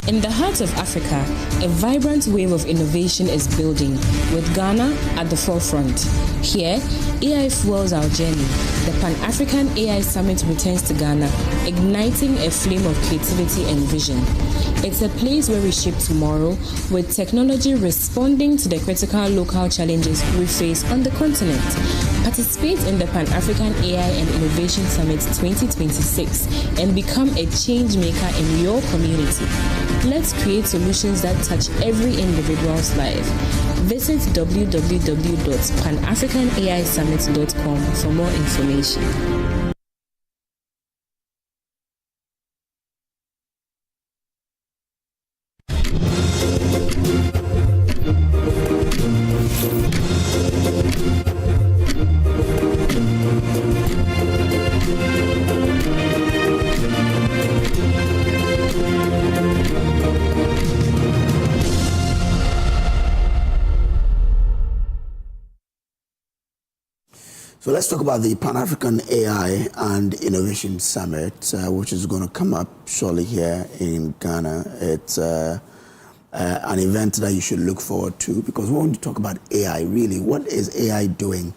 In the heart of Africa, a vibrant wave of innovation is building, with Ghana at the forefront. Here, AI fuels our journey. The Pan-African AI Summit returns to Ghana, igniting a flame of creativity and vision. It's a place where we shape tomorrow, with technology responding to the critical local challenges we face on the continent. Participate in the Pan-African AI and Innovation Summit 2026 and become a change maker in your community. Let's create solutions that touch every individual's life. Visit www.panafricanAIsummit.com for more information. So let's talk about the Pan-African AI and Innovation Summit, which is going to come up shortly here in Ghana. It's an event that you should look forward to, because we want to talk about AI, really. What is AI doing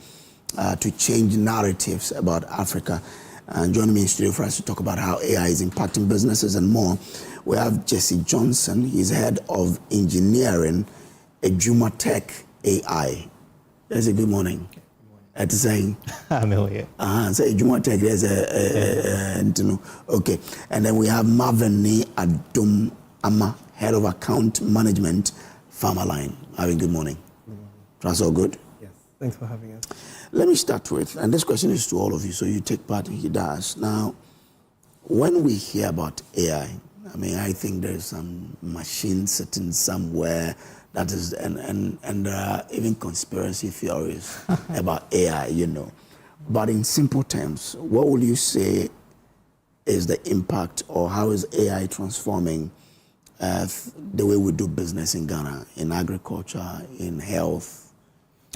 to change narratives about Africa? And joining me in studio for us to talk about how AI is impacting businesses and more, we have Jesse Johnson. He's head of engineering at AdwumaTech AI. Jesse, good morning. At saying, I'm here. Say AdwumaTech. There's okay, and then we have Marvin Nii Adom Armah, head of account management, Farmerline. Good morning. That's all good. Yes. Thanks for having us. Let me start with, and this question is to all of you, so you take part in Hidas. Now, when we hear about AI, I think there's some machine sitting somewhere. That is, and there are even conspiracy theories about AI, But in simple terms, what will you say is the impact, or how is AI transforming the way we do business in Ghana, in agriculture, in health?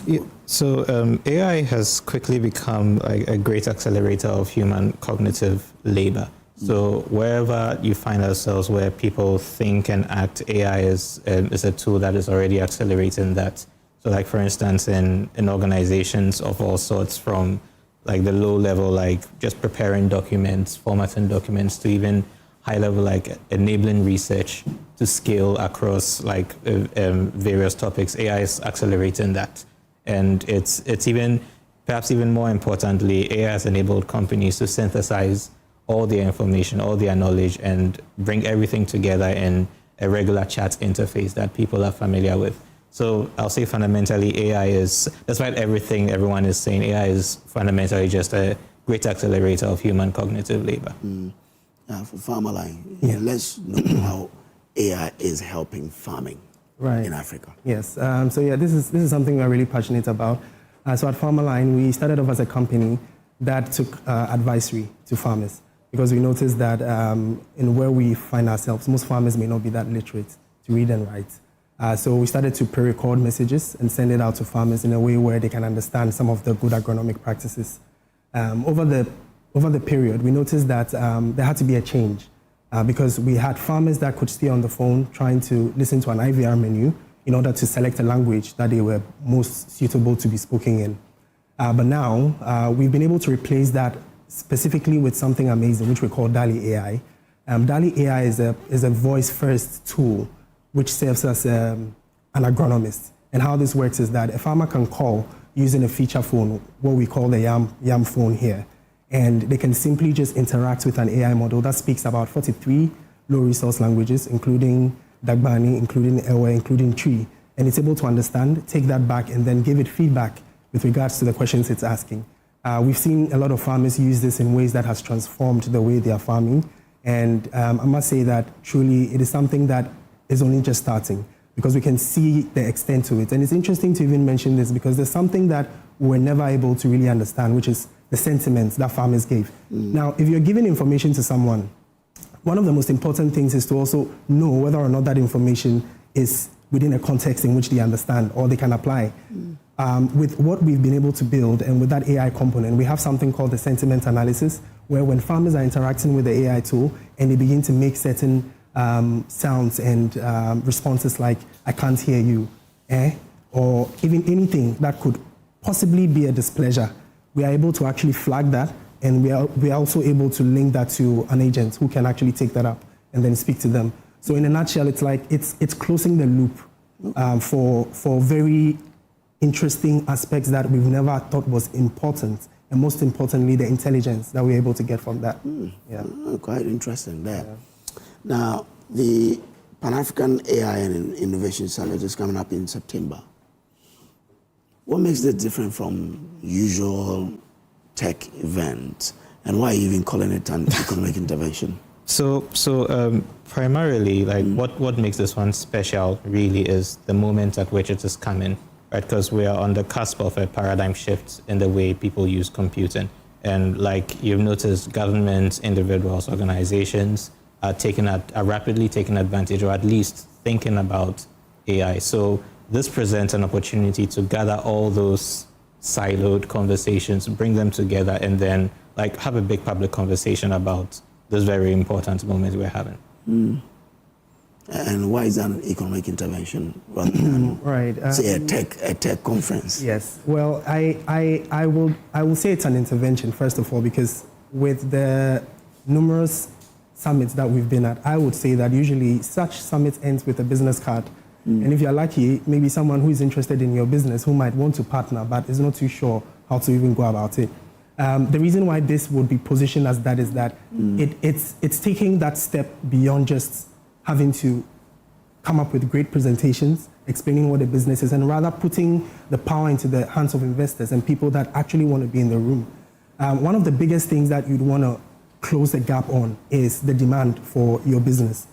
Yeah, so AI has quickly become a great accelerator of human cognitive labor. So wherever you find ourselves, where people think and act, AI is a tool that is already accelerating that. So like, for instance, in organizations of all sorts, from like the low level, like just preparing documents, formatting documents, to even high level, like enabling research to scale across like various topics, AI is accelerating that. And it's even, perhaps even more importantly, AI has enabled companies to synthesize all their information, all their knowledge, and bring everything together in a regular chat interface that people are familiar with. So I'll say fundamentally, AI is, despite everything everyone is saying, AI is fundamentally just a great accelerator of human cognitive labor. For Farmerline, let's know how AI is helping farming in Africa. Yes. This is something we're really passionate about. So at Farmerline, we started off as a company that took advisory to farmers, because we noticed that in where we find ourselves, most farmers may not be that literate to read and write. So we started to pre-record messages and send it out to farmers in a way where they can understand some of the good agronomic practices. Over the period, we noticed that there had to be a change, because we had farmers that could stay on the phone trying to listen to an IVR menu in order to select a language that they were most suitable to be spoken in. But now we've been able to replace that specifically with something amazing, which we call DALI AI. DALI AI is a voice-first tool which serves as an agronomist. And how this works is that a farmer can call using a feature phone, what we call the YAM phone here, and they can simply just interact with an AI model that speaks about 43 low-resource languages, including Dagbani, including Ewe, including Tree, and it's able to understand, take that back, and then give it feedback with regards to the questions it's asking. We've seen a lot of farmers use this in ways that has transformed the way they are farming. And I must say that truly it is something that is only just starting, because we can see the extent to it. And it's interesting to even mention this, because there's something that we're never able to really understand, which is the sentiments that farmers gave. Now, if you're giving information to someone, one of the most important things is to also know whether or not that information is within a context in which they understand or they can apply. With what we've been able to build and with that AI component, we have something called the sentiment analysis, where when farmers are interacting with the AI tool and they begin to make certain sounds and responses like, I can't hear you, or even anything that could possibly be a displeasure, we are able to actually flag that, and we are also able to link that to an agent who can actually take that up and then speak to them. So in a nutshell, it's like it's closing the loop for very interesting aspects that we've never thought was important, and most importantly, the intelligence that we're able to get from that. Quite interesting there. Now, the Pan-African AI and Innovation Summit is coming up in September. What makes it different from usual tech events, and why are you even calling it an economic intervention? So primarily, what makes this one special really is the moment at which it is coming, right? Because we are on the cusp of a paradigm shift in the way people use computing. And like you've noticed, governments, individuals, organizations are rapidly taking advantage, or at least thinking about AI. So this presents an opportunity to gather all those siloed conversations, bring them together, and then have a big public conversation about this very important moment we're having. And why is that an economic intervention rather than say a tech conference? Yes. Well, I will say it's an intervention first of all, because with the numerous summits that we've been at, I would say that usually such summits ends with a business card. And if you're lucky, maybe someone who is interested in your business who might want to partner but is not too sure how to even go about it. The reason why this would be positioned as that is that it's taking that step beyond just having to come up with great presentations, explaining what the business is, and rather putting the power into the hands of investors and people that actually want to be in the room. One of the biggest things that you'd want to close the gap on is the demand for your business.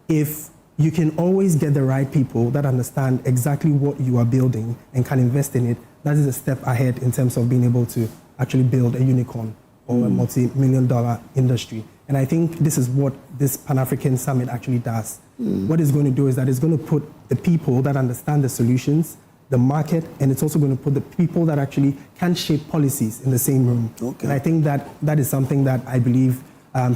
If you can always get the right people that understand exactly what you are building and can invest in it, that is a step ahead in terms of being able to actually build a unicorn or a multi-million-dollar industry. And I think this is what this Pan-African Summit actually does. What it's going to do is that it's going to put the people that understand the solutions, the market, and it's also going to put the people that actually can shape policies in the same room. And I think that is something that I believe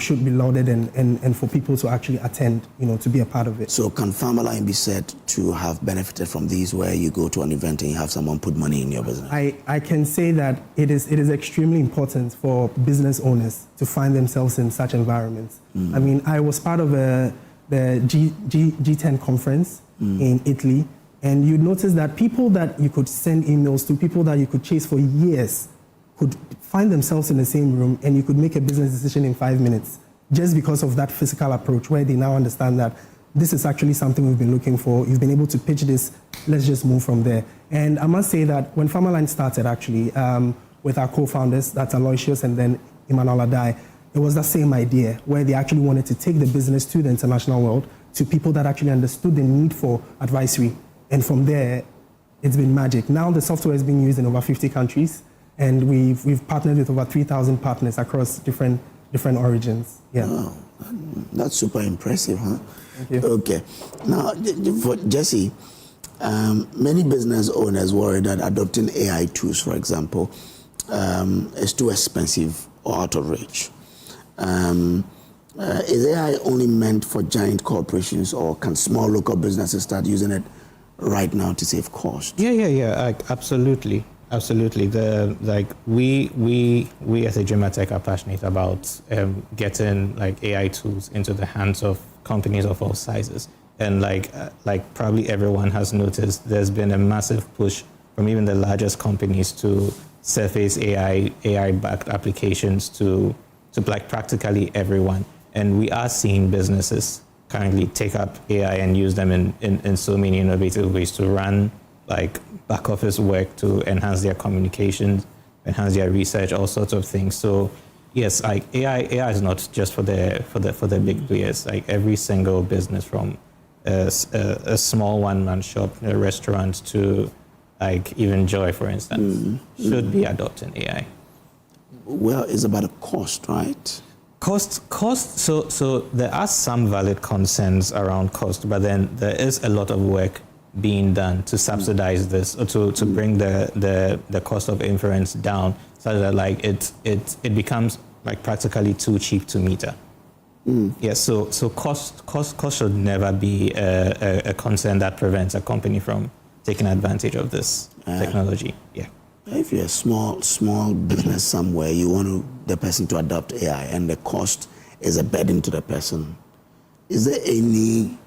should be lauded and for people to actually attend, to be a part of it. So can Farmerline be said to have benefited from these, where you go to an event and you have someone put money in your business? I can say that it is extremely important for business owners to find themselves in such environments. I mean, I was part of the G10 conference in Italy, and you notice that people that you could send emails to, people that you could chase for years, could find themselves in the same room, and you could make a business decision in 5 minutes just because of that physical approach, where they now understand that this is actually something we've been looking for. You've been able to pitch this. Let's just move from there. And I must say that when Farmerline started, actually, with our co-founders, that's Aloysius and then Emmanuel Adai, it was the same idea, where they actually wanted to take the business to the international world, to people that actually understood the need for advisory. And from there, it's been magic. Now the software is being used in over 50 countries. And we've partnered with over 3,000 partners across different origins. Wow, that's super impressive, huh? Thank you. Okay. Now, for Jesse, many business owners worry that adopting AI tools, for example, is too expensive or out of reach. Is AI only meant for giant corporations, or can small local businesses start using it right now to save cost? Yeah. Absolutely. Absolutely. We as AdwumaTech are passionate about getting AI tools into the hands of companies of all sizes. And probably everyone has noticed, there's been a massive push from even the largest companies to surface AI-backed applications to practically everyone. And we are seeing businesses currently take up AI and use them in so many innovative ways to run back office work, to enhance their communications, enhance their research, all sorts of things. So yes, AI is not just for the big players. Every single business, from a small one-man shop, a restaurant, to even Joy, for instance, should be adopting AI. Well, it's about a cost, right? Cost. So there are some valid concerns around cost, but then there is a lot of work being done to subsidize this, or to bring the cost of inference down, so that it becomes practically too cheap to meter. Yes, so cost should never be a concern that prevents a company from taking advantage of this technology. Yeah. If you're a small business somewhere, you want the person to adopt AI, and the cost is a burden to the person. Is there any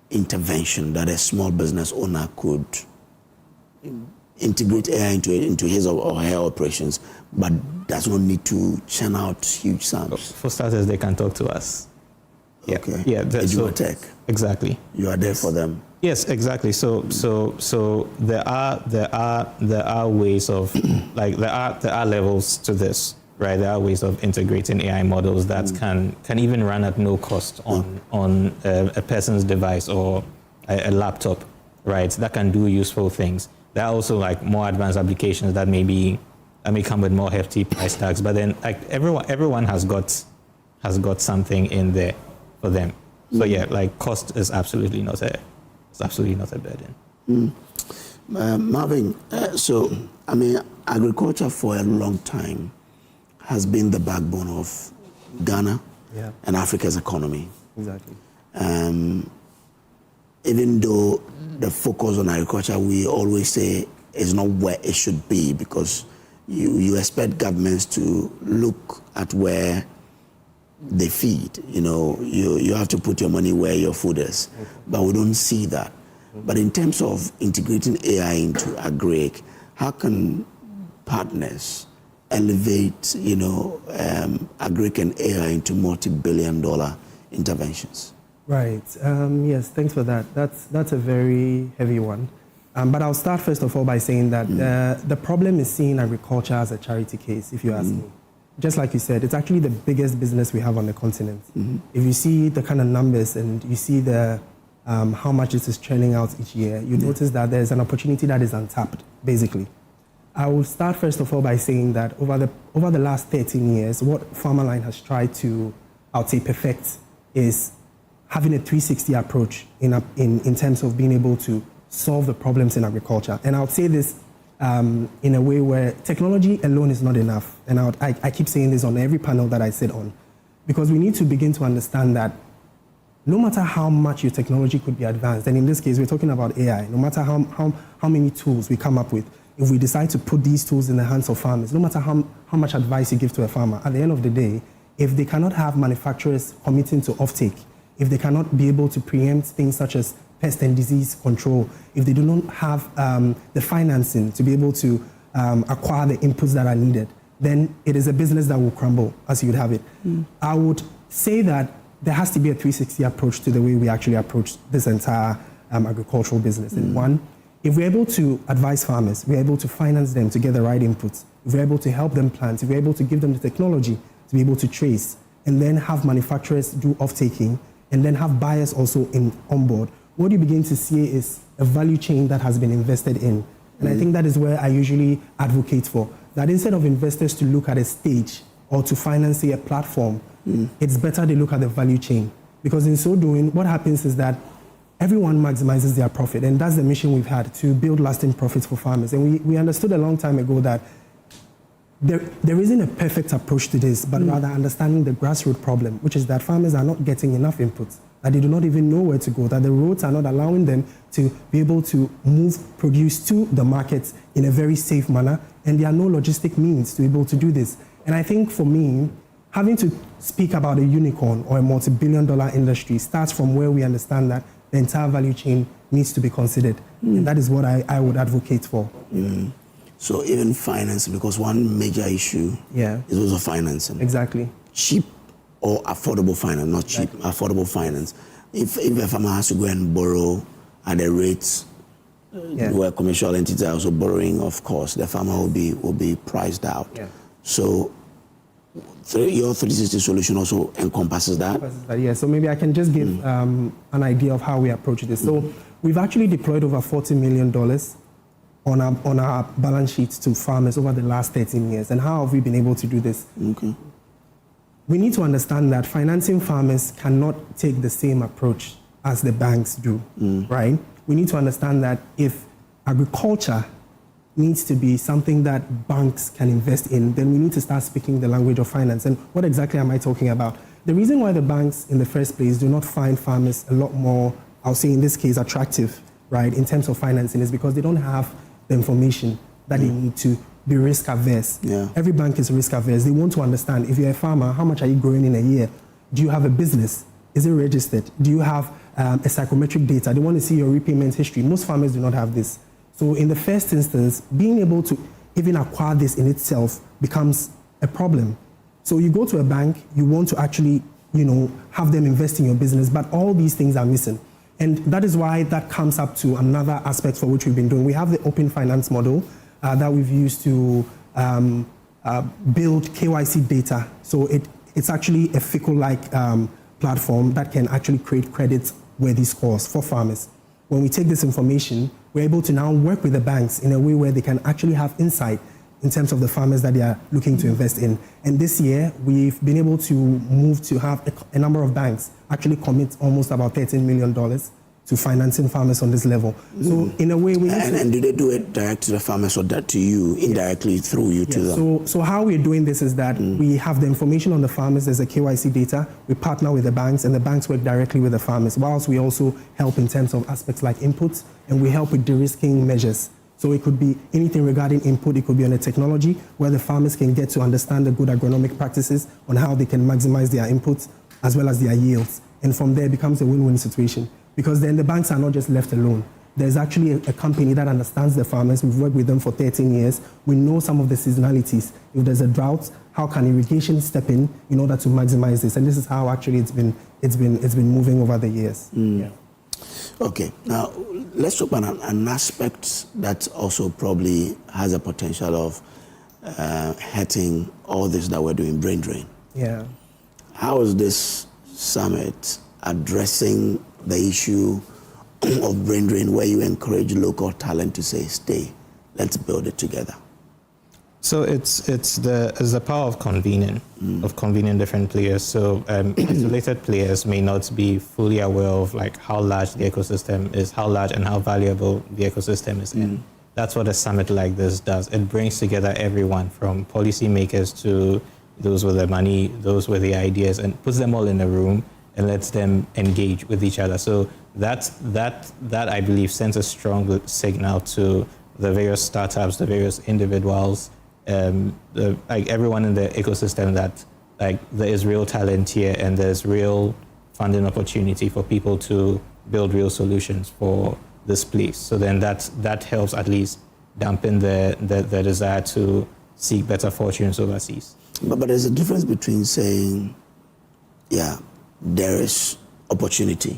intervention that a small business owner could integrate AI into his or her operations, but does not need to churn out huge sums? For starters, they can talk to us. Yeah. Okay. Yeah. AdwumaTech. Exactly. You are there for them. Yes, exactly. So there are ways of like there are levels to this, right? There are ways of integrating AI models that can even run at no cost on a person's device or a laptop, right? That can do useful things. There are also like more advanced applications that may come with more hefty price tags, but then like everyone has got something in there for them. So yeah, like cost is absolutely not a burden. Marvin, so I mean, agriculture for a long time has been the backbone of Ghana and Africa's economy. Exactly. Even though the focus on agriculture, we always say, is not where it should be, because you expect governments to look at where they feed. You have to put your money where your food is, but we don't see that. But in terms of integrating AI into agric, how can partners elevate, agric and AI into multi-billion-dollar interventions? Right. Yes, thanks for that. That's a very heavy one. But I'll start first of all by saying that the problem is seeing agriculture as a charity case, if you ask me. Just like you said, it's actually the biggest business we have on the continent. If you see the kind of numbers and you see the how much it is churning out each year, you notice that there's an opportunity that is untapped, basically. I will start first of all by saying that over the last 13 years, what Farmerline has tried to, I would say, perfect is having a 360 approach in terms of being able to solve the problems in agriculture. And I would say this in a way where technology alone is not enough. And I keep saying this on every panel that I sit on, because we need to begin to understand that no matter how much your technology could be advanced, and in this case, we're talking about AI, no matter how many tools we come up with, if we decide to put these tools in the hands of farmers, no matter how much advice you give to a farmer, at the end of the day, if they cannot have manufacturers committing to offtake, if they cannot be able to preempt things such as pest and disease control, if they do not have the financing to be able to acquire the inputs that are needed, then it is a business that will crumble as you would have it. I would say that there has to be a 360 approach to the way we actually approach this entire agricultural business. And one, if we're able to advise farmers, we're able to finance them to get the right inputs, if we're able to help them plant, if we're able to give them the technology to be able to trace, and then have manufacturers do off-taking, and then have buyers also on board, what you begin to see is a value chain that has been invested in. And I think that is where I usually advocate for, that instead of investors to look at a stage or to finance a platform, it's better they look at the value chain. Because in so doing, what happens is that everyone maximizes their profit. And that's the mission we've had, to build lasting profits for farmers. And we understood a long time ago that there isn't a perfect approach to this, but rather understanding the grassroots problem, which is that farmers are not getting enough inputs, that they do not even know where to go, that the roads are not allowing them to be able to move produce to the markets in a very safe manner, and there are no logistic means to be able to do this. And I think for me, having to speak about a unicorn or a multi-billion-dollar industry starts from where we understand that the entire value chain needs to be considered. And that is what I would advocate for. So even financing, because one major issue is also financing. Exactly. Cheap or affordable finance, not cheap, affordable finance. If a farmer has to go and borrow at the rates where commercial entities are also borrowing, of course, the farmer will be priced out. So your 360 solution also encompasses that? Yeah, so maybe I can just give an idea of how we approach this. So we've actually deployed over $40 million on our balance sheets to farmers over the last 13 years. And how have we been able to do this? We need to understand that financing farmers cannot take the same approach as the banks do, right? We need to understand that if agriculture needs to be something that banks can invest in, then we need to start speaking the language of finance. And what exactly am I talking about? the reason why the banks in the first place do not find farmers a lot more, I'll say in this case, attractive, right, in terms of financing is because they don't have the information that they need to be risk averse. Yeah. Every bank is risk averse. They want to understand, if you're a farmer, how much are you growing in a year? Do you have a business? Is it registered? Do you have a psychometric data? They want to see your repayment history. Most farmers do not have this. So in the first instance, being able to even acquire this in itself becomes a problem. So you go to a bank, you want to actually, have them invest in your business, but all these things are missing. And that is why that comes up to another aspect for which we've been doing. We have the open finance model that we've used to build KYC data. So it's actually a FICO-like platform that can actually create credit-worthy scores for farmers. When we take this information, we're able to now work with the banks in a way where they can actually have insight in terms of the farmers that they are looking to invest in. And this year, we've been able to move to have a number of banks actually commit almost about $13 million to financing farmers on this level. So in a way, we and do they do it direct to the farmers or that to you, indirectly through you to them? So how we're doing this is that we have the information on the farmers, there's a KYC data, we partner with the banks, and the banks work directly with the farmers, whilst we also help in terms of aspects like inputs, and we help with de-risking measures. So it could be anything regarding input, it could be on a technology where the farmers can get to understand the good agronomic practices on how they can maximize their inputs as well as their yields. And from there it becomes a win-win situation, because then the banks are not just left alone. There's actually a company that understands the farmers. We've worked with them for 13 years. We know some of the seasonalities. If there's a drought, how can irrigation step in order to maximize this? And this is how actually it's been moving over the years. Yeah. Okay, now let's talk about an aspect that also probably has a potential of hurting all this that we're doing, brain drain. Yeah. How is this summit addressing the issue of brain drain, where you encourage local talent to say, stay, let's build it together? So it's the power of convening different players. So isolated players may not be fully aware of like how large the ecosystem is, how large and how valuable the ecosystem is in. That's what a summit like this does. It brings together everyone from policymakers to those with the money, those with the ideas, and puts them all in a room and lets them engage with each other. So that I believe sends a strong signal to the various startups, the various individuals, like everyone in the ecosystem, that like there is real talent here and there's real funding opportunity for people to build real solutions for this place. So then that helps at least dampen the desire to seek better fortunes overseas. But there's a difference between saying, yeah, there is opportunity,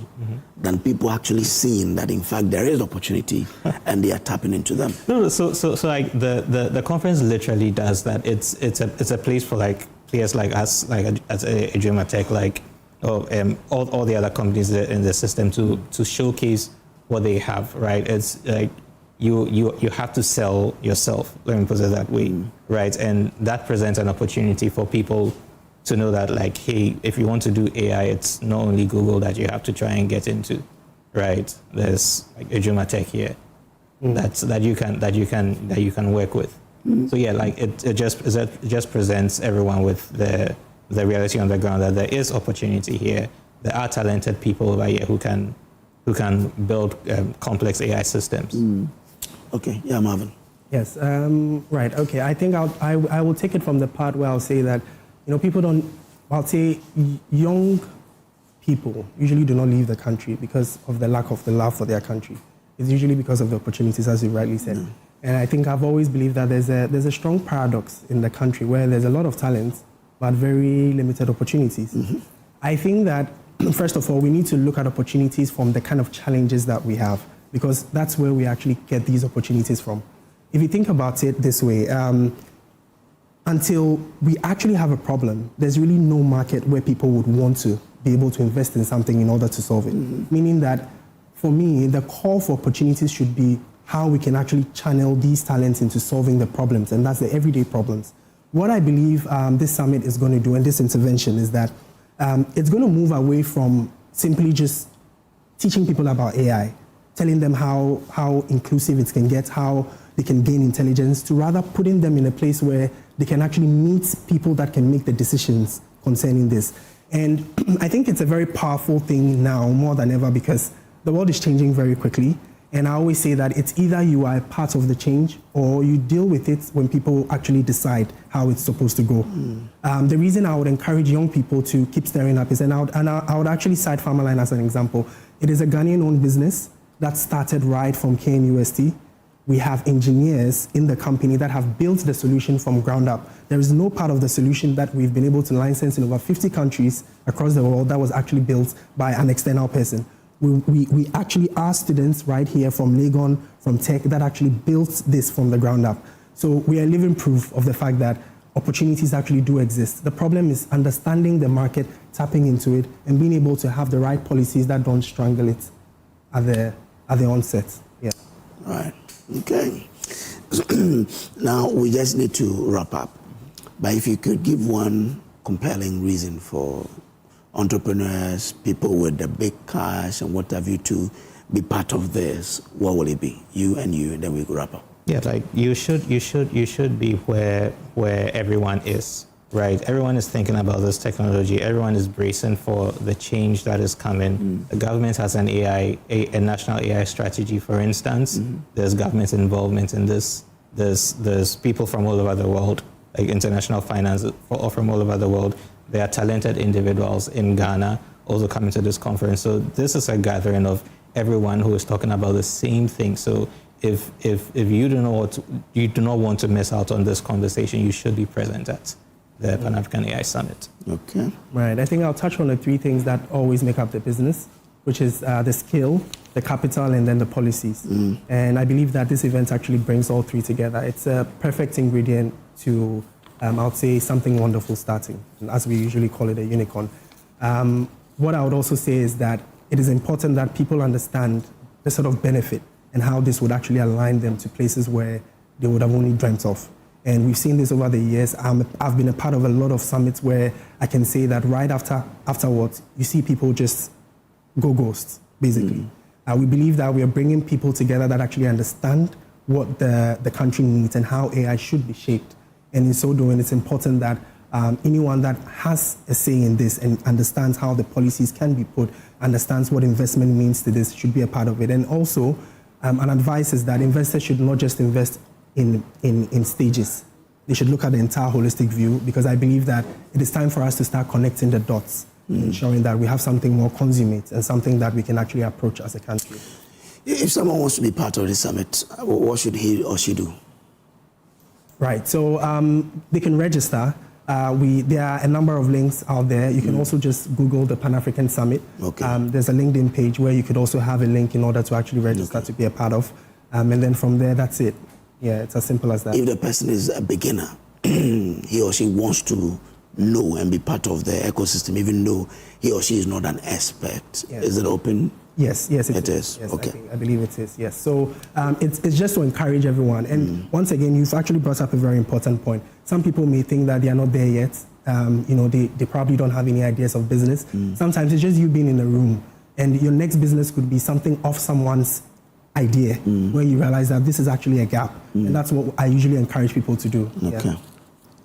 than people actually seeing that in fact there is opportunity and they are tapping into them. No, so like the conference literally does that. It's a place for like players like us, like at AdwumaTech, like all the other companies in the system to showcase what they have, right? It's like you have to sell yourself, let me put it that way, right? And that presents an opportunity for people to know that, like, hey, if you want to do AI, it's not only Google that you have to try and get into, right? There's like AdwumaTech here that you can work with. So yeah, like it just presents everyone with the reality on the ground that there is opportunity here. There are talented people over here who can build complex AI systems. Okay, yeah, Marvin. Yes, right. Okay, I think I will take it from the part where I'll say that, I'll say young people usually do not leave the country because of the lack of the love for their country. It's usually because of the opportunities, as you rightly said. And I think I've always believed that there's a strong paradox in the country where there's a lot of talent, but very limited opportunities. I think that, first of all, we need to look at opportunities from the kind of challenges that we have, because that's where we actually get these opportunities from. If you think about it this way, until we actually have a problem, there's really no market where people would want to be able to invest in something in order to solve it. Meaning that, for me, the call for opportunities should be how we can actually channel these talents into solving the problems, and that's the everyday problems. What I believe this summit is going to do, and this intervention, is that it's going to move away from simply just teaching people about AI, telling them how inclusive it can get, how they can gain intelligence, to rather putting them in a place where they can actually meet people that can make the decisions concerning this. And I think it's a very powerful thing now more than ever because the world is changing very quickly. And I always say that it's either you are a part of the change or you deal with it when people actually decide how it's supposed to go. The reason I would encourage young people to keep stirring up is, and I would actually cite Farmerline as an example. It is a Ghanaian-owned business that started right from KNUST. We have engineers in the company that have built the solution from ground up. There is no part of the solution that we've been able to license in over 50 countries across the world that was actually built by an external person. We actually are students right here from Legon, from Tech, that actually built this from the ground up. So we are living proof of the fact that opportunities actually do exist. The problem is understanding the market, tapping into it, and being able to have the right policies that don't strangle it at the onset. Yeah. All right. Okay. Now we just need to wrap up. But if you could give one compelling reason for entrepreneurs, people with the big cash and what have you, to be part of this, what will it be? You, and then we wrap up. Yeah, like you should be where everyone is, right? Everyone is thinking about this technology. Everyone is bracing for the change that is coming. The government has an a national AI strategy, for instance. There's government involvement in this. There's people from all over the world, like international finance from all over the world. There are talented individuals in Ghana also coming to this conference. So this is a gathering of everyone who is talking about the same thing. So if you do not want to miss out on this conversation, you should be present at the Pan-African AI Summit. Okay. Right. I think I'll touch on the three things that always make up the business, which is the skill, the capital, and then the policies. And I believe that this event actually brings all three together. It's a perfect ingredient to I would say something wonderful starting, as we usually call it, a unicorn. What I would also say is that it is important that people understand the sort of benefit and how this would actually align them to places where they would have only dreamt of. And we've seen this over the years. I've been a part of a lot of summits where I can say that right afterwards, you see people just go ghost, basically. We believe that we are bringing people together that actually understand what the country needs and how AI should be shaped. And in so doing, it's important that anyone that has a say in this and understands how the policies can be put, understands what investment means to this, should be a part of it. And also, an advice is that investors should not just invest in stages. They should look at the entire holistic view, because I believe that it is time for us to start connecting the dots, ensuring that we have something more consummate and something that we can actually approach as a country. If someone wants to be part of the summit, what should he or she do? Right, so they can register. There are a number of links out there. You can also just Google the Pan-African Summit. Okay. There's a LinkedIn page where you could also have a link in order to actually register to be a part of. And then from there, that's it. Yeah, it's as simple as that. If the person is a beginner, he or she wants to know and be part of the ecosystem, even though he or she is not an expert, is it open? Yes, it is. Yes, okay. I believe it is, yes. So it's just to encourage everyone. And once again, you've actually brought up a very important point. Some people may think that they are not there yet. They probably don't have any ideas of business. Sometimes it's just you being in a room, and your next business could be something off someone's idea, where you realize that this is actually a gap. And that's what I usually encourage people to do. Okay. Yeah.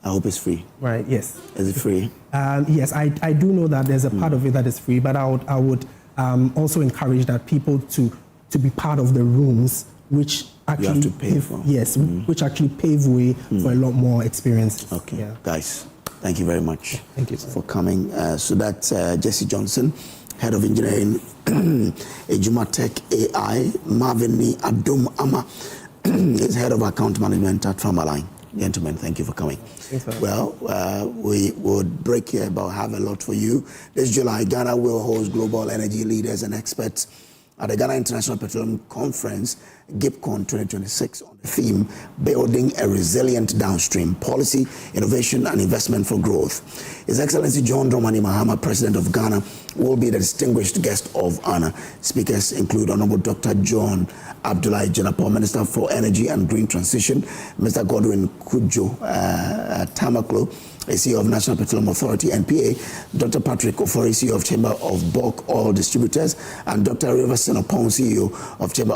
I hope it's free. Right, yes. Is it free? Yes, I do know that there's a part of it that is free, but I would also encourage that people to be part of the rooms which actually you have to pay for. Yes, which actually pave way for a lot more experience. Okay, guys, thank you very much. Thank you, for coming. So that's Jesse Johnson, Head of Engineering, AdwumaTech AI. Marvin Nii Adom Armah is Head of Account Management at Farmerline. Gentlemen, thank you for coming. Well, we would break here, but have a lot for you. This July, Ghana will host global energy leaders and experts at the Ghana International Petroleum Conference, GIPCON 2026, on the theme, Building a Resilient Downstream, Policy, Innovation and Investment for Growth. His Excellency John Dramani Mahama, President of Ghana, will be the distinguished guest of honor. Speakers include Honorable Dr. John Abdullahi Jenapor, Minister for Energy and Green Transition, Mr. Godwin Kujo Tamaklo, CEO of National Petroleum Authority, NPA, Dr. Patrick Ofori, CEO of Chamber of Bulk Oil Distributors, and Dr. Riverson Opon, CEO of Chamber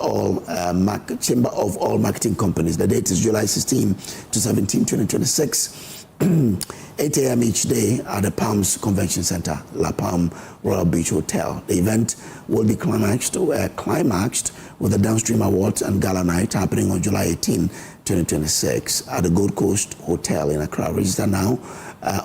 of Oil Marketing Companies. The date is July 16 to 17, 2026. 8 a.m. each day at the Palms Convention Center, La Palm Royal Beach Hotel. The event will be climaxed with the Downstream Awards and Gala Night happening on July 18, 2026 at the Gold Coast Hotel in Accra. Register now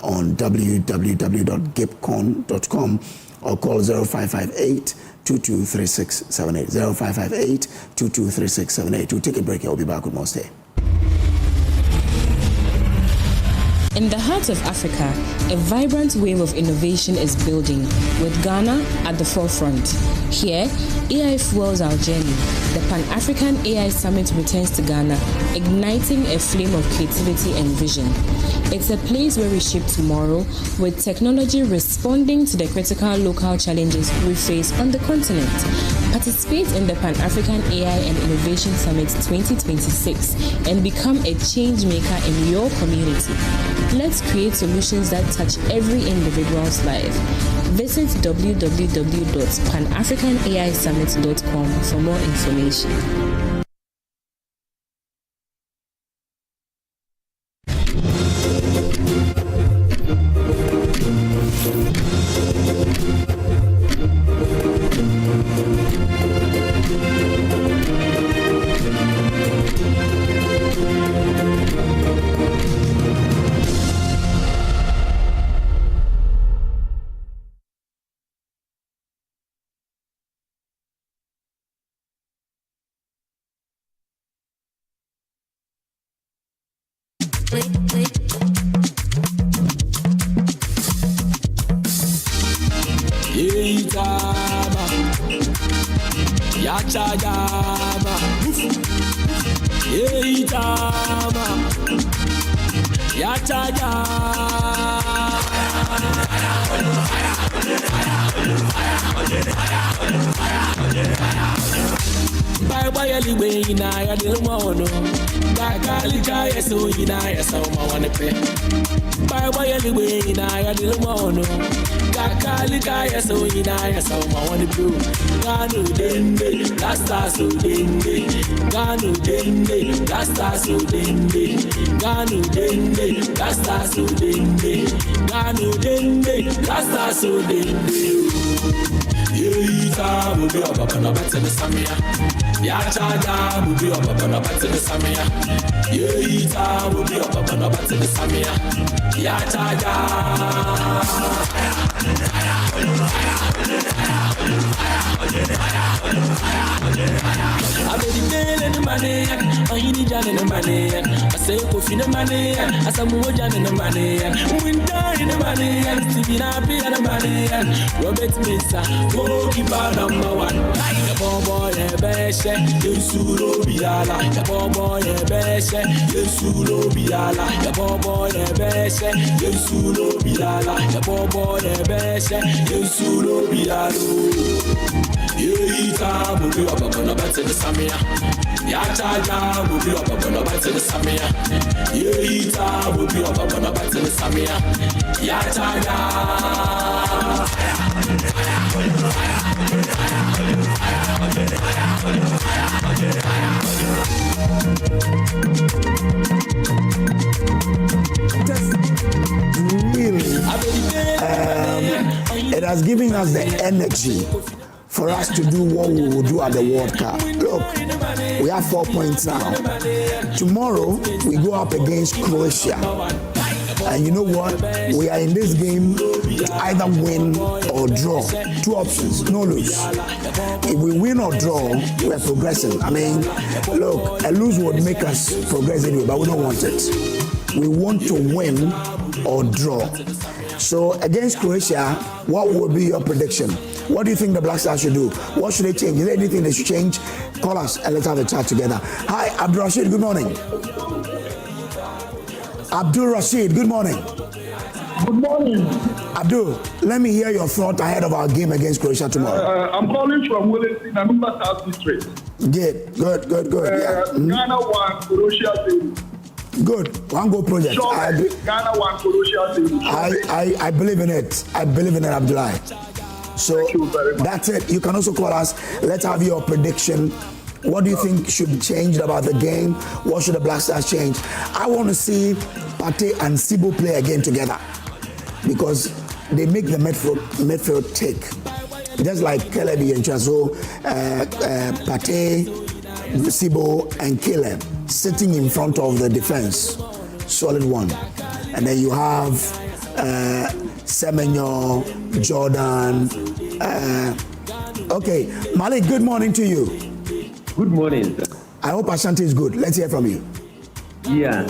on www.gipcon.com or call 0558 223678. 0558 223678. We'll take a break here. We'll be back with more. Stay. In the heart of Africa, a vibrant wave of innovation is building, with Ghana at the forefront. Here, AI fuels our journey. The Pan-African AI Summit returns to Ghana, igniting a flame of creativity and vision. It's a place where we shape tomorrow, with technology responding to the critical local challenges we face on the continent. Participate in the Pan-African AI and Innovation Summit 2026 and become a change maker in your community. Let's create solutions that touch every individual's life. Visit www.panafricanAIsummit.com for more information. It has given us the energy for us to do what we will do at the World Cup. Look, we have 4 points now. Tomorrow, we go up against Croatia. And you know what? We are in this game to either win or draw. 2 options, no lose. If we win or draw, we're progressing. I mean, look, a lose would make us progress anyway, but we don't want it. We want to win or draw. So against Croatia, what would be your prediction? What do you think the Black Stars should do? What should they change? Is there anything they should change? Call us and let's have a chat together. Hi, Abdul Rashid, good morning. Abdul Rashid, good morning. Good morning. Abdul, let me hear your thought ahead of our game against Croatia tomorrow. I'm calling from Wellington, Anumba South District. Good. Yeah. Ghana won, Croatia 0. Good. One goal project. Sure, I agree. Ghana won, Croatia 0. I believe in it. I believe in it, Abdullah. So that's it. You can also call us. Let's have your prediction. What do you think should be changed about the game? What should the Black Stars change? I want to see Partey and Sibo play again together because they make the midfield tick. Just like Kelebi and Chazo, Partey, Sibo, and Caleb sitting in front of the defense, solid one. And then you have Semenyo, Jordan. Okay, Malik, good morning to you. Good morning. I hope Ashanti is good. Let's hear from you. Yeah.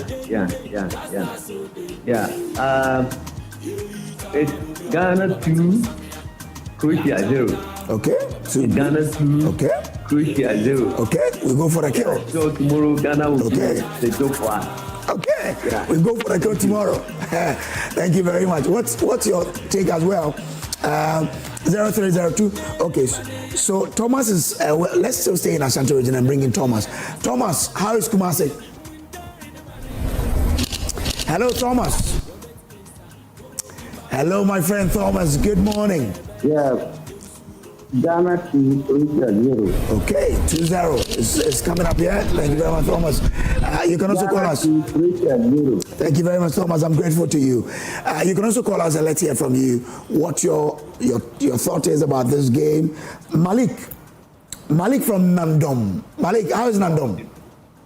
It's Ghana 2, Croatia 0. Okay. So Ghana 2, okay. Croatia 0. Okay, we go for the kill. So tomorrow Ghana will okay. be the joke for us. Okay, we go for the kill tomorrow. Thank you very much. What's your take as well? 0302. Okay, so Thomas is. Let's still stay in Ashanti region and bring in Thomas. Thomas, how is Kumasi? Hello, Thomas. Hello, my friend Thomas. Good morning. Yeah. Ghana 2, Croatia 0. Okay, 2-0. It's coming up here. Thank you very much, Thomas. You can also call us. 2, Croatia 0. Thank you very much, Thomas. I'm grateful to you. You can also call us and let's hear from you what your thought is about this game. Malik from Nandom. Malik, how is Nandom?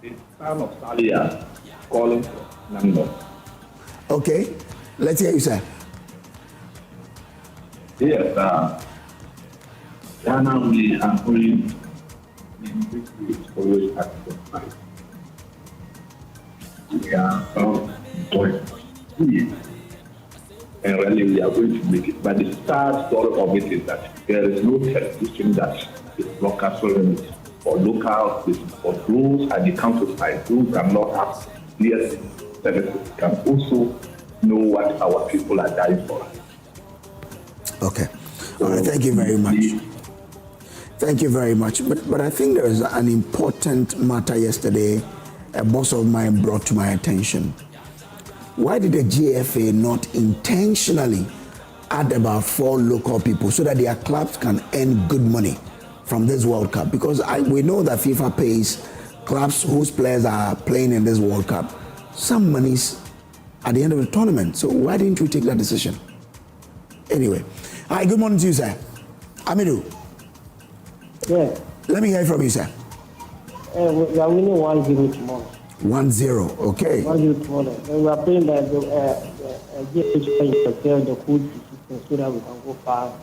It's son of Salia calling from Nandom. Okay, let's hear you, sir. Yes, Ghana, we are going in victory always at the fight. We are going and really we are going to make it. But the sad story of it is that there is no television that is local sovereignty or local for those at the countryside who cannot have clear services can also know what our people are dying for. Okay. All right, thank you very much. Thank you very much. But I think there is an important matter yesterday a boss of mine brought to my attention. Why did the GFA not intentionally add about 4 local people so that their clubs can earn good money from this World Cup? Because we know that FIFA pays clubs whose players are playing in this World Cup some monies at the end of the tournament. So why didn't you take that decision? Anyway. Hi, good morning to you, sir. Amidu. Yeah. Let me hear from you, sir. We are winning 1-0 tomorrow. 1-0, okay. 1-0 tomorrow. And we are praying that the prepare the food system so that we can go far.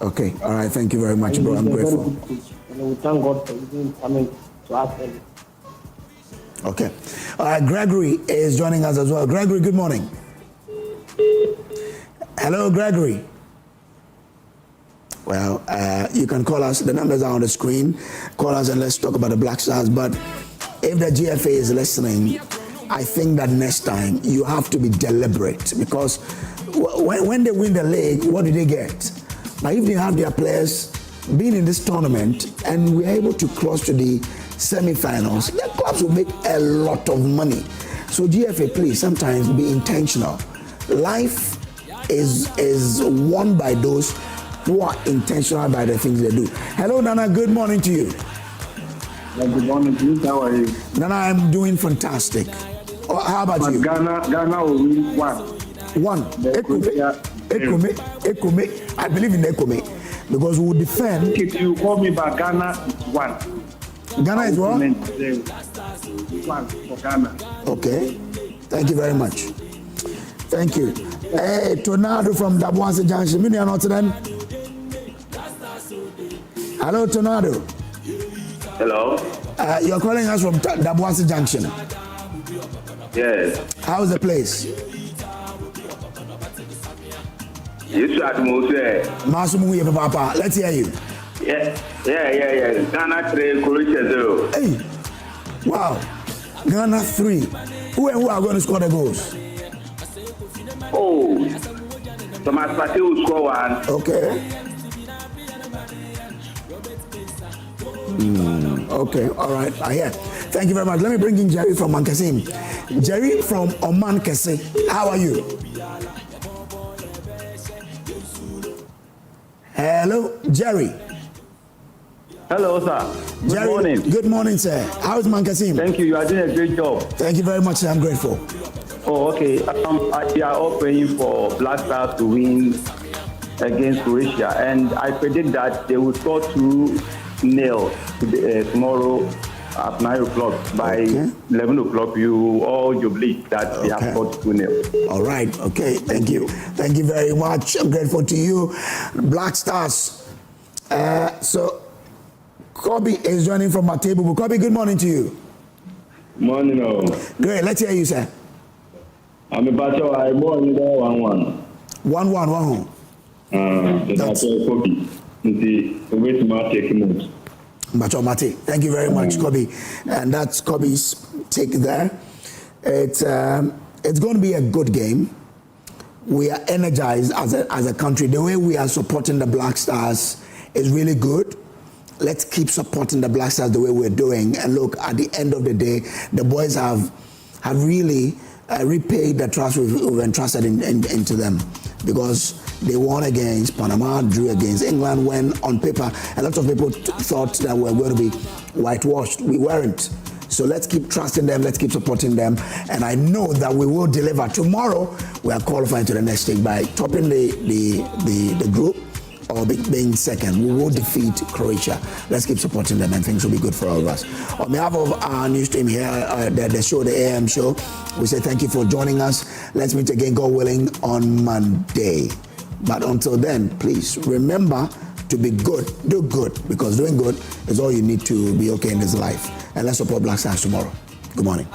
Okay, all right. Thank you very much, bro. I'm grateful. And we thank God for even coming to us early. Okay. All right, Gregory is joining us as well. Gregory, good morning. Hello, Gregory. Well, you can call us. The numbers are on the screen. Call us and let's talk about the Black Stars. But if the GFA is listening, I think that next time you have to be deliberate because when they win the league, what do they get? But if they have their players being in this tournament and we're able to cross to the semi-finals, the clubs will make a lot of money. So GFA, please, sometimes be intentional. Life is won by those who are intentional by the things they do. Hello, Nana. Good morning to you. Good morning, please. How are you? Nana, I'm doing fantastic. How about you? Ghana will win 1. Ekome. I believe in Ekome because we will defend. If you call me back, Ghana is 1. Ghana is what? 1 for Ghana. Okay. Thank you very much. Thank you. Hey, Tornado from Jesse Johnson. Many are not then. Hello, Tornado. Hello. You're calling us from Jesse Junction. Yes. How's the place? Yes, Mose. Masumu Papa. Let's hear you. Yeah. Ghana 3, Croatia 0. Hey. Wow. Ghana 3. Who are going to score the goals? Oh. Thomas Partey will score 1. Okay. Okay, all right, I hear. Thank you very much. Let me bring in Jerry from Mankasim. Jerry from Oman Kese. How are you? Hello, Jerry. Hello, sir. Good Jerry, morning. Good morning, sir. How is Mankasim? Thank you. You are doing a great job. Thank you very much, sir. I'm grateful. Oh, okay. We are all praying for Black Stars to win against Croatia, and I predict that they will score 2-0 tomorrow at 9 o'clock. By 11 o'clock, you all jubilate that they have scored 2-0. All right. Okay. Thank you. Thank you very much. I'm grateful to you. Black Stars. So, Kobe is joining from my table. Kobe, good morning to you. Morning. Great. Let's hear you, sir. I'm about to. I'm born 1-1. 1-1. That's Kobe. Wait to take him. Mate. Thank you very much, Kobe. And that's Kobe's take there. It's going to be a good game. We are energized as a country. The way we are supporting the Black Stars is really good. Let's keep supporting the Black Stars the way we're doing. And look, at the end of the day, the boys have really repaid the trust we've entrusted into them, because they won against Panama, drew against England, when on paper a lot of people thought that we were going to be whitewashed. We weren't. So let's keep trusting them, let's keep supporting them, and I know that we will deliver. Tomorrow we are qualifying to the next stage by topping the group or being second. We will defeat Croatia. Let's keep supporting them, and things will be good for all of us. On behalf of our news team here, the show, the AM show, we say thank you for joining us. Let's meet again, God willing, on Monday. But until then, please remember to be good, do good, because doing good is all you need to be okay in this life. And let's support Black Stars tomorrow. Good morning.